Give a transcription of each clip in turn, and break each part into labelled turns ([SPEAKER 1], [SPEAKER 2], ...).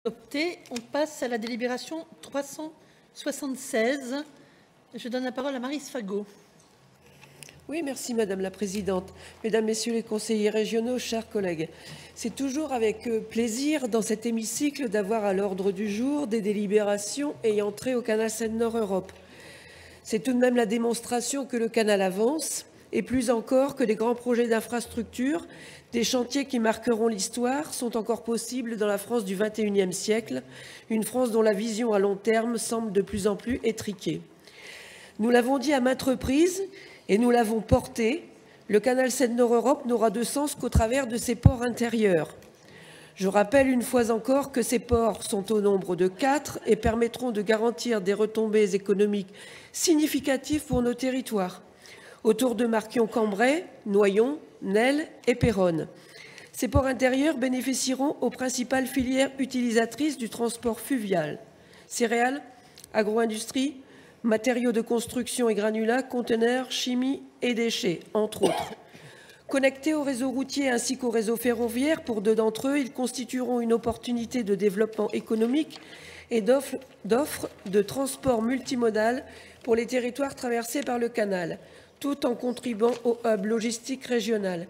[SPEAKER 1] Adopté. On passe à la délibération 376. Je donne la parole à Maryse Fagot.
[SPEAKER 2] Oui, merci Madame la Présidente. Mesdames, Messieurs les conseillers régionaux, chers collègues, c'est toujours avec plaisir dans cet hémicycle d'avoir à l'ordre du jour des délibérations ayant trait au canal Seine-Nord Europe. C'est tout de même la démonstration que le canal avance, et plus encore que les grands projets d'infrastructure, des chantiers qui marqueront l'histoire, sont encore possibles dans la France du XXIe siècle, une France dont la vision à long terme semble de plus en plus étriquée. Nous l'avons dit à maintes reprises, et nous l'avons porté, le canal Seine-Nord Europe n'aura de sens qu'au travers de ses ports intérieurs. Je rappelle une fois encore que ces ports sont au nombre de 4 et permettront de garantir des retombées économiques significatives pour nos territoires, autour de Marquion-Cambrai, Noyon, Nesle et Péronne. Ces ports intérieurs bénéficieront aux principales filières utilisatrices du transport fluvial, céréales, agro-industrie, matériaux de construction et granulats, conteneurs, chimie et déchets, entre autres. Connectés au réseau routier ainsi qu'au réseau ferroviaire, pour 2 d'entre eux, ils constitueront une opportunité de développement économique et d'offres de transport multimodal pour les territoires traversés par le canal, tout en contribuant au hub logistique régional.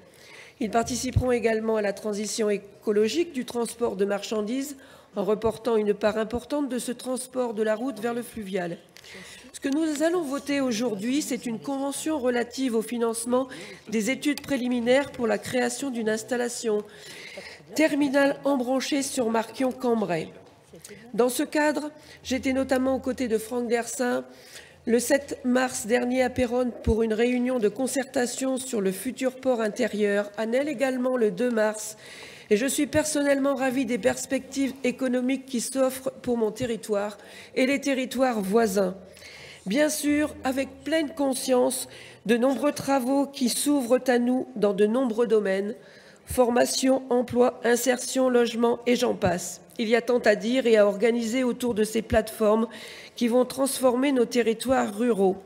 [SPEAKER 2] Ils participeront également à la transition écologique du transport de marchandises en reportant une part importante de ce transport de la route vers le fluvial. Ce que nous allons voter aujourd'hui, c'est une convention relative au financement des études préliminaires pour la création d'une installation terminale embranchée sur Marquion-Cambrai. Dans ce cadre, j'étais notamment aux côtés de Franck Dersin le 7 mars dernier à Péronne pour une réunion de concertation sur le futur port intérieur, à Nesle également le 2 mars, et je suis personnellement ravie des perspectives économiques qui s'offrent pour mon territoire et les territoires voisins. Bien sûr, avec pleine conscience de nombreux travaux qui s'ouvrent à nous dans de nombreux domaines, formation, emploi, insertion, logement et j'en passe. Il y a tant à dire et à organiser autour de ces plateformes qui vont transformer nos territoires ruraux.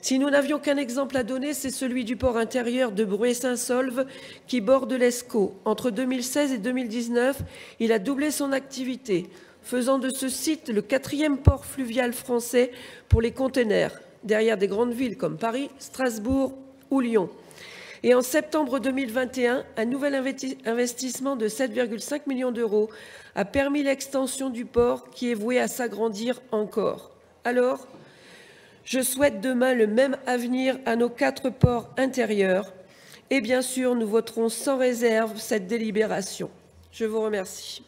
[SPEAKER 2] Si nous n'avions qu'un exemple à donner, c'est celui du port intérieur de Bruay-Saint-Saulve qui borde l'Escaut. Entre 2016 et 2019, il a doublé son activité, faisant de ce site le 4e port fluvial français pour les conteneurs, derrière des grandes villes comme Paris, Strasbourg ou Lyon. Et en septembre 2021, un nouvel investissement de 7,5 millions d'euros a permis l'extension du port qui est voué à s'agrandir encore. Alors, je souhaite demain le même avenir à nos 4 ports intérieurs. Et bien sûr, nous voterons sans réserve cette délibération. Je vous remercie.